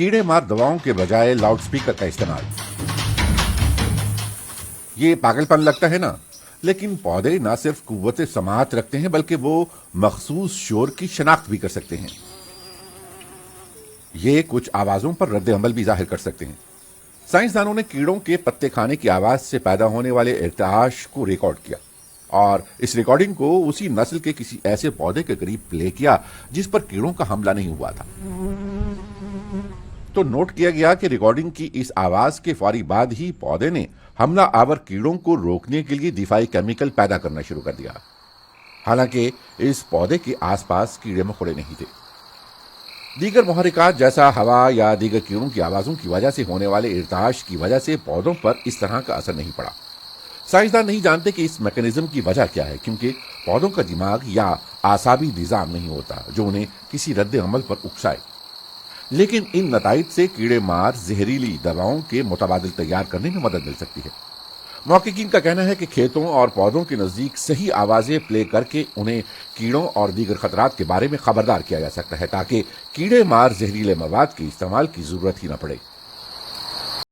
कीड़े मार दवाओं के बजाय लाउड स्पीकर का इस्तेमाल। ये पागलपन लगता है ना, लेकिन पौधे न सिर्फ कुव्वत समाअत रखते हैं बल्कि वो मखसूस शोर की शनाख्त भी कर सकते हैं। ये कुछ आवाजों पर रद्द अमल भी जाहिर कर सकते हैं। साइंसदानों ने कीड़ों के पत्ते खाने की आवाज से पैदा होने वाले इर्तिआश को रिकॉर्ड किया और इस रिकॉर्डिंग को उसी नस्ल के किसी ऐसे पौधे के करीब प्ले किया जिस पर कीड़ों का हमला नहीं हुआ था। तो नोट किया गया कि रिकॉर्डिंग की इस आवाज के फौरी बाद ही पौधे ने हमला आवर कीड़ों को रोकने के लिए दिफाई केमिकल पैदा करना शुरू कर दिया। हालांकि इस पौधे के आसपास कीड़े मकोड़े नहीं थे। दीगर मुहर्रिकात जैसा हवा या दीगर कीड़ों की आवाजों की वजह से होने वाले इर्तिआश की वजह से पौधों पर इस तरह का असर नहीं पड़ा। साइंसदान नहीं जानते कि इस मैकेनिज्म की वजह क्या है, क्योंकि पौधों का दिमाग या आसाबी निजाम नहीं होता जो उन्हें किसी रद्द अमल पर उकसाए। लेकिन इन नताइज से कीड़े मार जहरीली दवाओं के मुतबादिल तैयार करने में मदद मिल सकती है। मुहक्किकीन का कहना है कि खेतों और पौधों के नजदीक सही आवाजें प्ले करके उन्हें कीड़ों और दीगर खतरात के बारे में खबरदार किया जा सकता है ताकि कीड़े मार जहरीले मवाद के इस्तेमाल की जरूरत ही न पड़े।